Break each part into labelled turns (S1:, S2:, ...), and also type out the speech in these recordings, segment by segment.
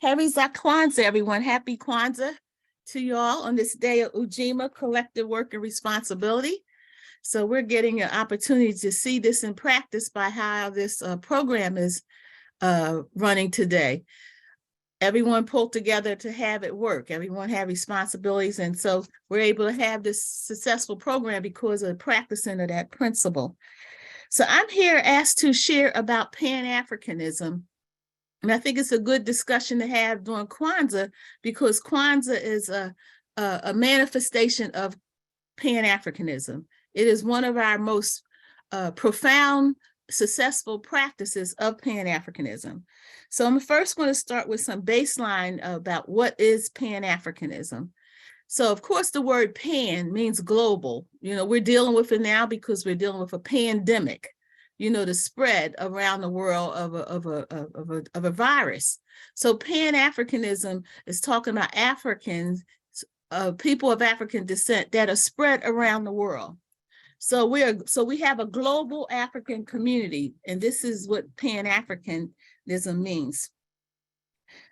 S1: Happy Kwanzaa, everyone. Happy Kwanzaa to you all on this day of Ujima, collective work and responsibility. So we're getting an opportunity to see this in practice by how this program is running today. Everyone pulled together to have it work. Everyone had responsibilities. And so we're able to have this successful program because of the practicing of that principle. So I'm here asked to share about Pan-Africanism. And I think it's a good discussion to have during Kwanzaa because Kwanzaa is a manifestation of Pan-Africanism. It is one of our most profound, successful practices of Pan-Africanism. So I'm first going to start with some baseline about what is Pan-Africanism. So of course, the word pan means global. We're dealing with it now because we're dealing with a pandemic. The spread around the world of a virus. So Pan-Africanism is talking about Africans, people of African descent that are spread around the world. So we have a global African community, and this is what Pan-Africanism means.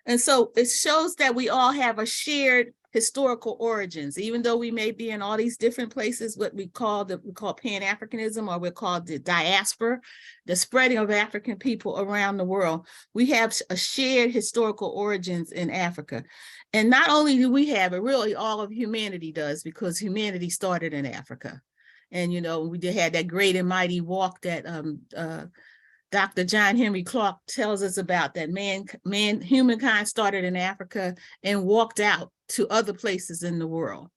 S1: And so it shows that we all have a shared historical origins, even though we may be in all these different places, what we call Pan-Africanism, or we're called the diaspora, the spreading of African people around the world. We have a shared historical origins in Africa. And not only do we have it, really all of humanity does, because humanity started in Africa. And, we had that great and mighty walk that Dr. John Henry Clark tells us about, that humankind started in Africa and walked out to other places in the world,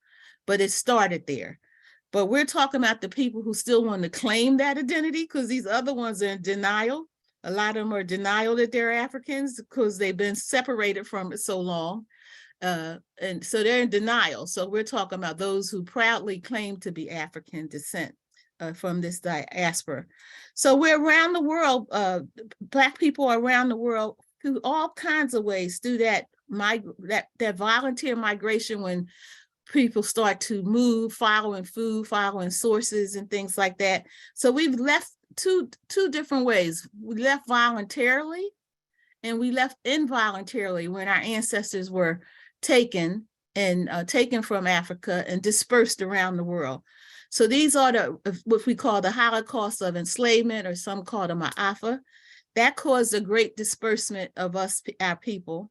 S1: but it started there. But we're talking about the people who still want to claim that identity, because these other ones are in denial. A lot of them are in denial that they're Africans because they've been separated from it so long. And so they're in denial. So we're talking about those who proudly claim to be African descent. From this diaspora. So we're around the world, Black people are around the world through all kinds of ways, through that volunteer migration, when people start to move, following food, following sources and things like that. So we've left two different ways. We left voluntarily and we left involuntarily when our ancestors were taken from Africa and dispersed around the world. So these are what we call the Holocaust of enslavement, or some call the Ma'afa. That caused a great disbursement of our people.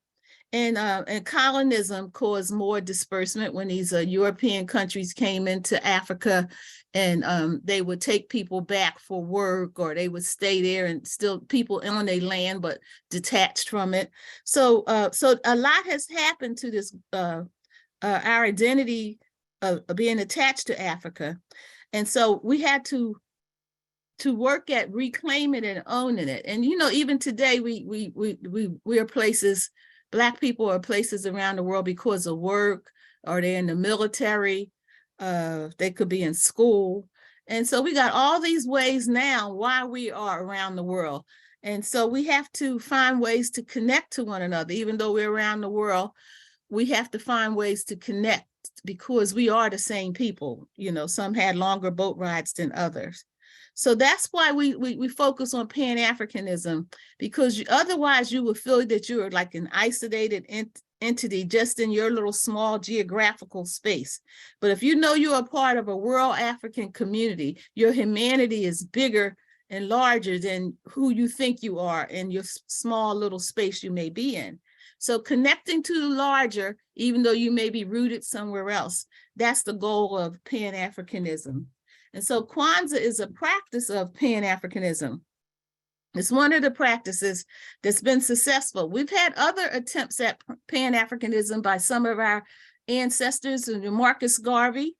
S1: And colonism caused more disbursement when these European countries came into Africa, and they would take people back for work, or they would stay there and still people on their land, but detached from it. So a lot has happened to this, our identity of being attached to Africa. And so we had to work at reclaiming it and owning it. And, even today, we are places, Black people are places around the world because of work, or they're in the military, they could be in school. And so we got all these ways now why we are around the world. And so we have to find ways to connect to one another. Even though we're around the world, we have to find ways to connect, because we are the same people. Some had longer boat rides than others. So that's why we focus on Pan-Africanism, because otherwise you would feel that you're like an isolated entity just in your little small geographical space. But if you're a part of a world African community, your humanity is bigger and larger than who you think you are in your small little space you may be in. So connecting to the larger, even though you may be rooted somewhere else, that's the goal of Pan-Africanism. And so Kwanzaa is a practice of Pan-Africanism. It's one of the practices that's been successful. We've had other attempts at Pan-Africanism by some of our ancestors, and Marcus Garvey,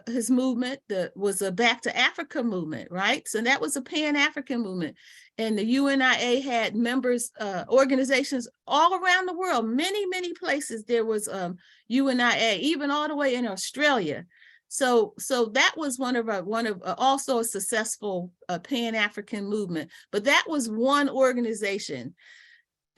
S1: his movement was a Back to Africa movement, right? So that was a Pan-African movement. And the UNIA had members, organizations all around the world, many, many places. There was UNIA, even all the way in Australia. So that was one of also a successful Pan-African movement, but that was one organization.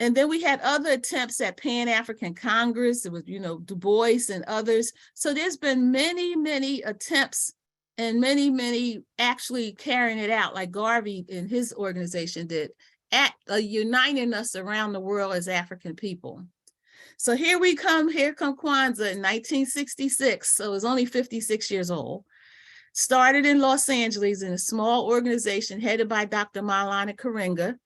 S1: And then we had other attempts at Pan-African Congress. It was, Du Bois and others. So there's been many, many attempts, and many, many actually carrying it out, like Garvey and his organization did, at uniting us around the world as African people. So here come Kwanzaa in 1966. So it's only 56 years old. Started in Los Angeles in a small organization headed by Dr. Maulana Karenga.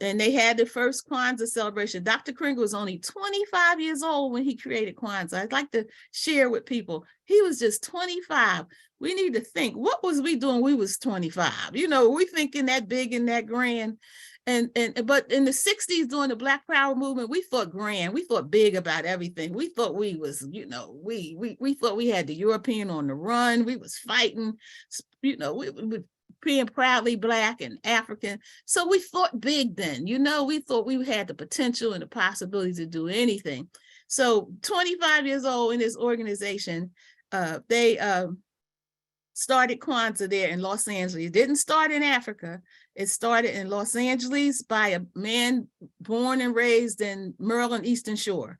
S1: And they had the first Kwanzaa celebration. Dr. Karenga was only 25 years old when he created Kwanzaa. I'd like to share with people. He was just 25. We need to think, what was we doing? We was 25. You know, we thinking that big and that grand. But in the 60s, during the Black Power movement, we thought grand. We thought big about everything. We thought we was, you know, we thought we had the European on the run. We was fighting, you know, we being proudly Black and African. So we thought big then, you know, we thought we had the potential and the possibility to do anything. So 25 years old in this organization, they started Kwanzaa there in Los Angeles. It didn't start in Africa. It started in Los Angeles by a man born and raised in Maryland, Eastern Shore.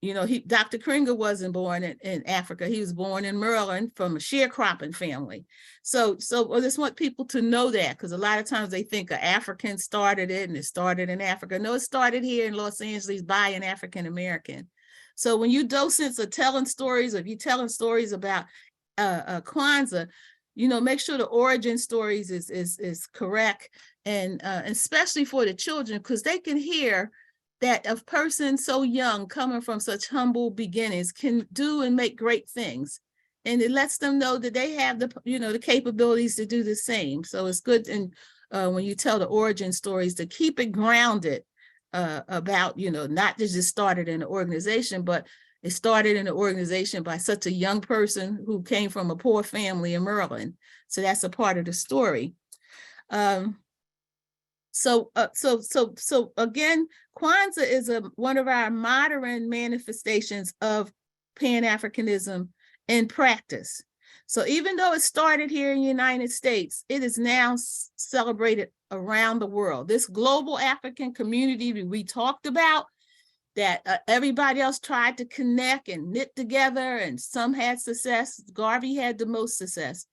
S1: You know, Dr. Karenga wasn't born in Africa. He was born in Maryland from a sharecropping family. So I just want people to know that, because a lot of times they think an African started it and it started in Africa. No, it started here in Los Angeles by an African American. So when you docents are telling stories, or if you're telling stories about Kwanzaa, you know, make sure the origin stories is correct, and especially for the children, because they can hear that a person so young coming from such humble beginnings can do and make great things. And it lets them know that they have the, you know, the capabilities to do the same. So it's good, and when you tell the origin stories, to keep it grounded about, you know, not to just started in an organization, but it started in an organization by such a young person who came from a poor family in Maryland. So that's a part of the story. So again, Kwanzaa is one of our modern manifestations of Pan-Africanism in practice. So even though it started here in the United States, it is now celebrated around the world. This global African community we talked about, that everybody else tried to connect and knit together, and some had success. Garvey had the most success,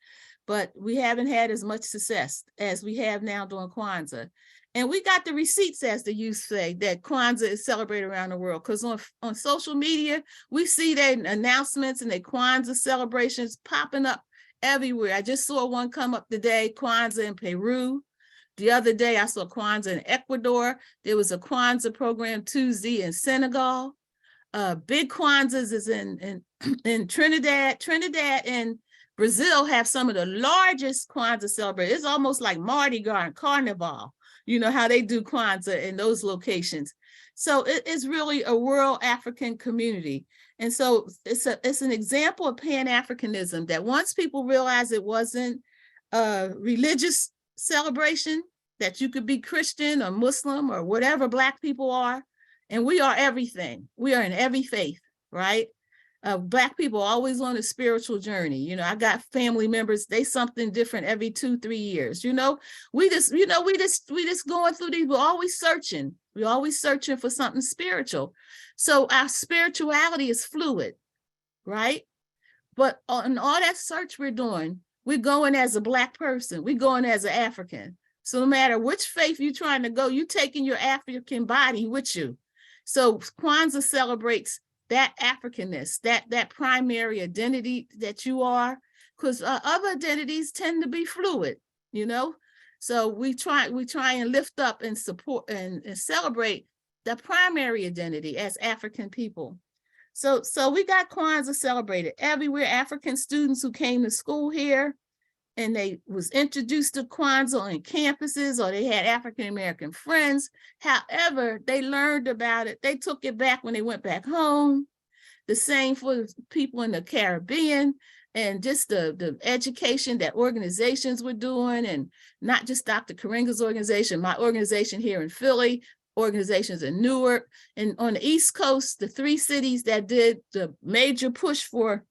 S1: but we haven't had as much success as we have now during Kwanzaa. And we got the receipts, as the youth say, that Kwanzaa is celebrated around the world, because on social media, we see their announcements and their Kwanzaa celebrations popping up everywhere. I just saw one come up today, Kwanzaa in Peru. The other day, I saw Kwanzaa in Ecuador. There was a Kwanzaa program Tuesday in Senegal. Big Kwanzaas is in Trinidad. Trinidad and Brazil have some of the largest Kwanzaa celebrations. It's almost like Mardi Gras and Carnival, you know, how they do Kwanzaa in those locations. So it is really a world African community. And so it's an example of Pan-Africanism, that once people realize it wasn't a religious celebration, that you could be Christian or Muslim or whatever Black people are, and we are everything. We are in every faith, right? Black people are always on a spiritual journey. You know, I got family members, they something different every 2-3 years. You know, we just going through these, we're always searching. We're always searching for something spiritual. So our spirituality is fluid, right? But on all that search we're doing, we're going as a Black person, we're going as an African. So no matter which faith you're trying to go, you're taking your African body with you. So Kwanzaa celebrates that Africanness, that primary identity that you are, because other identities tend to be fluid, you know? So we try and lift up and support and celebrate the primary identity as African people. So we got Kwanzaa celebrated everywhere. African students who came to school here and they was introduced to Kwanzaa on campuses, or they had African-American friends. However, they learned about it. They took it back when they went back home. The same for people in the Caribbean, and just the education that organizations were doing, and not just Dr. Karenga's organization, my organization here in Philly, organizations in Newark, and on the East Coast, the 3 cities that did the major push for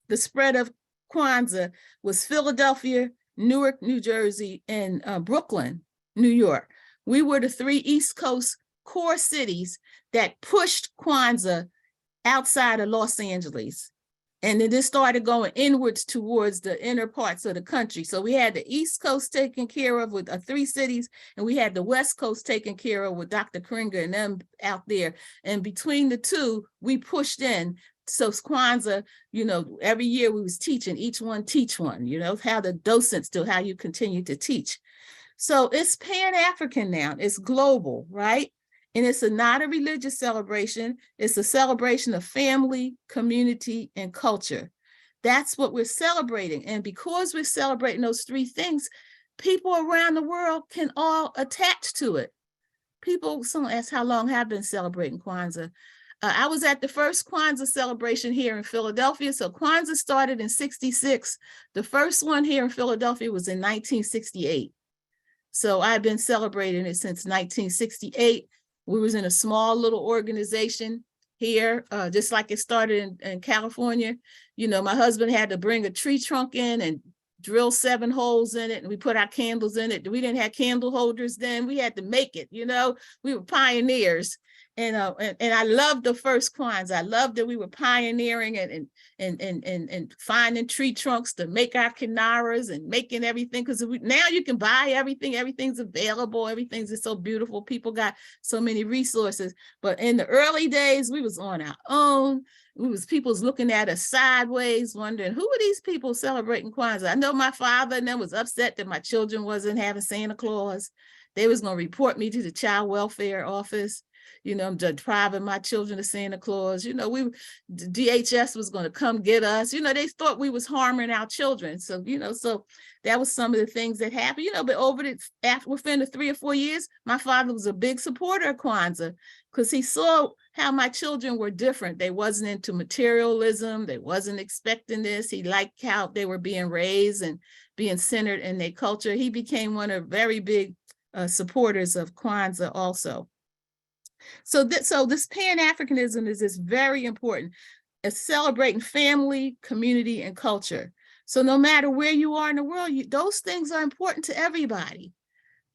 S1: the spread of Kwanzaa was Philadelphia, Newark, New Jersey, and Brooklyn, New York. We were the 3 East Coast core cities that pushed Kwanzaa outside of Los Angeles. And then this started going inwards towards the inner parts of the country. So we had the East Coast taken care of with 3 cities, and we had the West Coast taken care of with Dr. Karinga and them out there. And between the two, we pushed in. So Kwanzaa, you know, every year we was teaching, each one teach one, you know, how the docents do, how you continue to teach. So it's Pan-African now, it's global, right? And it's not a religious celebration. It's a celebration of family, community, and culture. That's what we're celebrating. And because we're celebrating those 3 things, people around the world can all attach to it. Someone asked how long I've been celebrating Kwanzaa. I was at the first Kwanzaa celebration here in Philadelphia. So Kwanzaa started in '66. The first one here in Philadelphia was in 1968. So I've been celebrating it since 1968. We was in a small little organization here, just like it started in California. You know, my husband had to bring a tree trunk in and drill 7 holes in it, and we put our candles in it. We didn't have candle holders then. We had to make it, you know. We were pioneers. And I loved the first Kwanzaa. I loved that we were pioneering and finding tree trunks to make our kinaras and making everything, because now you can buy everything. Everything's available. Everything's just so beautiful. People got so many resources. But in the early days, we was on our own. People's looking at us sideways, wondering, who are these people celebrating Kwanzaa? I know my father and them was upset that my children wasn't having Santa Claus. They was going to report me to the child welfare office. You know, I'm depriving my children of Santa Claus. You know, DHS was going to come get us. You know, they thought we was harming our children. So, you know, so that was some of the things that happened, you know, but within the 3 or 4 years, my father was a big supporter of Kwanzaa because he saw how my children were different. They wasn't into materialism. They wasn't expecting this. He liked how they were being raised and being centered in their culture. He became one of very big supporters of Kwanzaa also. So this Pan-Africanism is very important. It's celebrating family, community, and culture. So no matter where you are in the world, those things are important to everybody,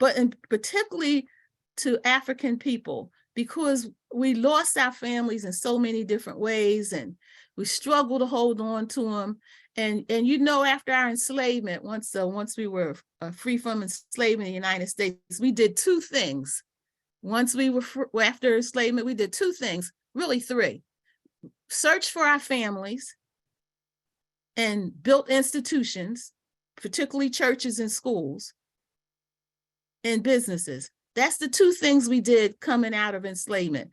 S1: but particularly to African people, because we lost our families in so many different ways, and we struggle to hold on to them. And you know, after our enslavement, once we were free from enslavement in the United States, we did 2 things. Once we were after enslavement, we did 2 things, really 3. Search for our families and built institutions, particularly churches and schools and businesses. That's the 2 things we did coming out of enslavement.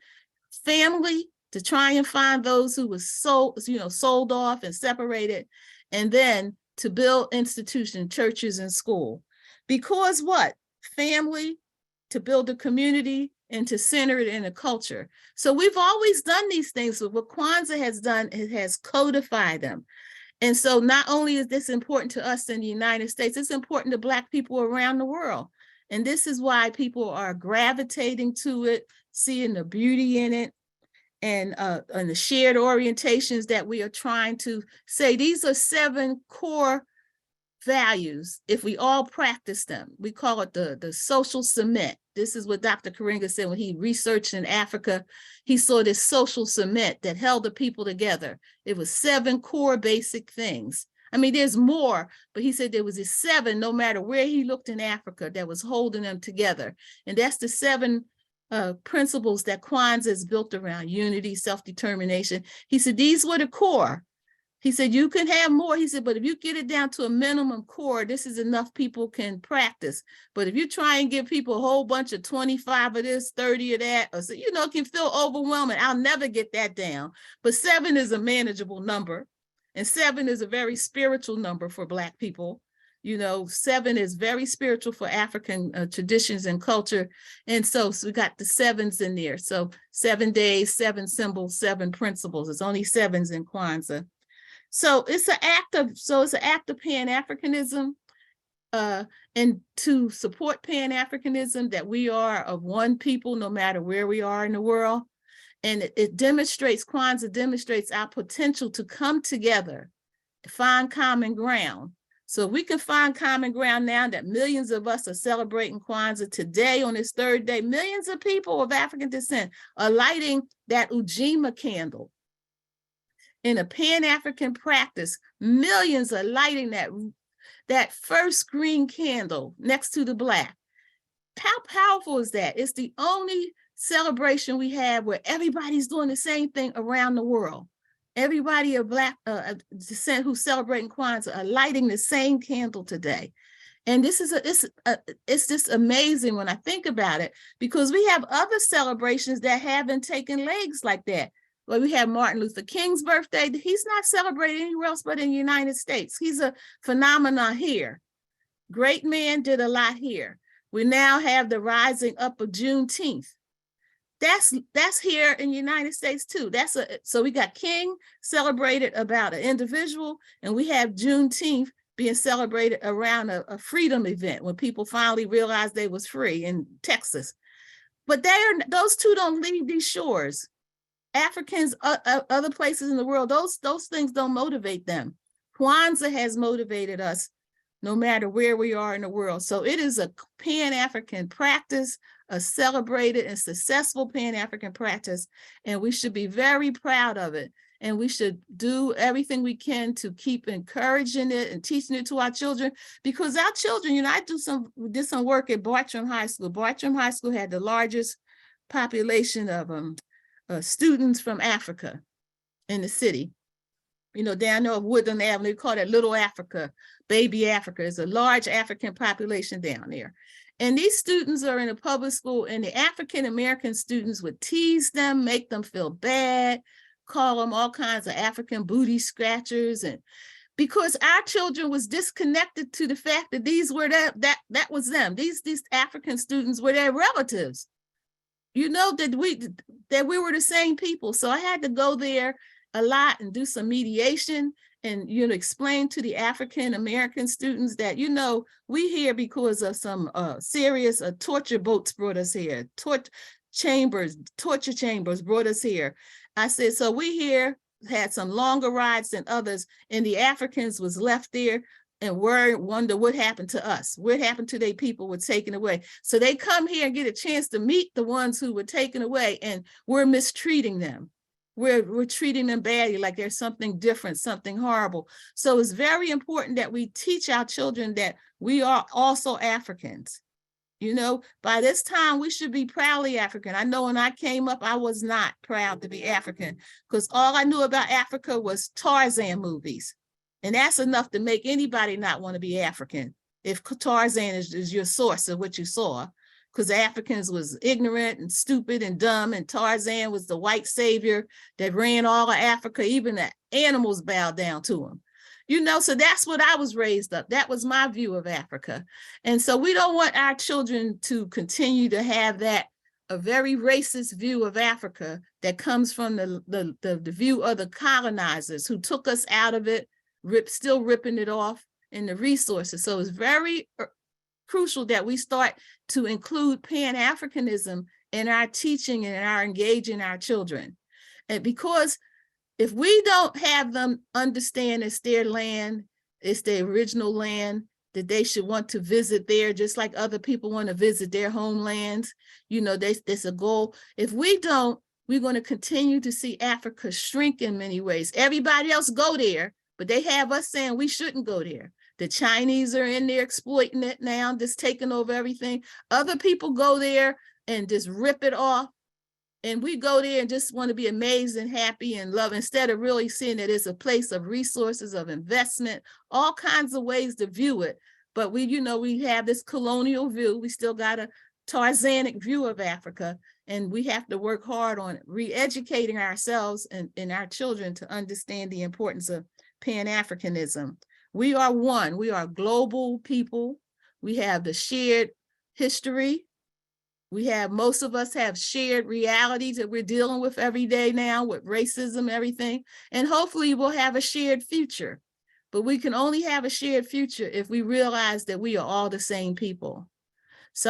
S1: Family, to try and find those who was sold off and separated, and then to build institutions, churches and school. Because what? Family, to build a community, and to center it in a culture. So we've always done these things, but what Kwanzaa has done, it has codified them. And so not only is this important to us in the United States, it's important to Black people around the world. And this is why people are gravitating to it, seeing the beauty in it, and the shared orientations that we are trying to say. These are 7 core values. If we all practice them, we call it the social cement. This is what Dr. Karinga said when he researched in Africa. He saw this social cement that held the people together. It was 7 core basic things. I mean, there's more, but he said there was this 7, no matter where he looked in Africa, that was holding them together. And that's the 7 principles that Kwanzaa is built around: unity, self-determination. He said these were the core. He said, you can have more. He said, but if you get it down to a minimum core, this is enough people can practice. But if you try and give people a whole bunch of 25 of this, 30 of that, or so, you know, it can feel overwhelming. I'll never get that down. But 7 is a manageable number. And 7 is a very spiritual number for Black people. You know, 7 is very spiritual for African traditions and culture. And so we got the 7s in there. So 7 days, 7 symbols, 7 principles. It's only 7s in Kwanzaa. So it's an act of Pan-Africanism, and to support Pan-Africanism, that we are of one people no matter where we are in the world. And Kwanzaa demonstrates our potential to come together, find common ground. So if we can find common ground now that millions of us are celebrating Kwanzaa today on this 3rd day, millions of people of African descent are lighting that Ujima candle. in a Pan-African practice, millions are lighting that first green candle next to the Black. How powerful is that? It's the only celebration we have where everybody's doing the same thing around the world. Everybody of Black descent who's celebrating Kwanzaa are lighting the same candle today. And this is it's just amazing when I think about it, because we have other celebrations that haven't taken legs like that. Well, we have Martin Luther King's birthday. He's not celebrated anywhere else but in the United States. He's a phenomenon here. Great man did a lot here. We now have the rising up of Juneteenth. That's here in the United States too. So we got King celebrated about an individual, and we have Juneteenth being celebrated around a freedom event when people finally realized they was free in Texas. But those two don't leave these shores. Africans, other places in the world, those things don't motivate them. Kwanzaa has motivated us no matter where we are in the world. So it is a Pan-African practice, a celebrated and successful Pan-African practice, and we should be very proud of it. And we should do everything we can to keep encouraging it and teaching it to our children, because our children, I did some work at Bartram High School. Bartram High School had the largest population of students from Africa in the city. Down there of Woodland Avenue, they call it Little Africa, Baby Africa. It's a large African population down there. And these students are in a public school, and the African-American students would tease them, make them feel bad, call them all kinds of African booty scratchers. And because our children was disconnected to the fact that these were that was them. These African students were their relatives. That we were the same people. So I had to go there a lot and do some mediation and explain to the African American students that we here because of some serious torture boats brought us here. Torture chambers brought us here. I said, so we here had some longer rides than others, and the Africans was left there and wonder what happened to us. What happened to their people were taken away. So they come here and get a chance to meet the ones who were taken away, and we're mistreating them. We're treating them badly, like there's something different, something horrible. So it's very important that we teach our children that we are also Africans. By this time, we should be proudly African. I know when I came up, I was not proud to be African, because all I knew about Africa was Tarzan movies. And that's enough to make anybody not want to be African, if Tarzan is your source of what you saw. Because Africans was ignorant and stupid and dumb, and Tarzan was the white savior that ran all of Africa. Even the animals bowed down to him. So that's what I was raised up. That was my view of Africa. And so we don't want our children to continue to have a very racist view of Africa that comes from the view of the colonizers who took us out of it, still ripping it off in the resources. So it's very crucial that we start to include Pan-Africanism in our teaching and our engaging our children. And because if we don't have them understand it's their land, it's their original land, that they should want to visit there, just like other people want to visit their homelands, there's a goal. If we don't, we're going to continue to see Africa shrink in many ways. Everybody else go there, but they have us saying we shouldn't go there. The Chinese are in there exploiting it now, just taking over everything. Other people go there and just rip it off. And we go there and just want to be amazed and happy and love, instead of really seeing that it's a place of resources, of investment, all kinds of ways to view it. But we have this colonial view. We still got a Tarzanic view of Africa, and we have to work hard on re-educating ourselves and our children to understand the importance of Pan-Africanism. We are one. We are global people. We have the shared history. Most of us have shared realities that we're dealing with every day now, with racism, everything. And hopefully we'll have a shared future. But we can only have a shared future if we realize that we are all the same people.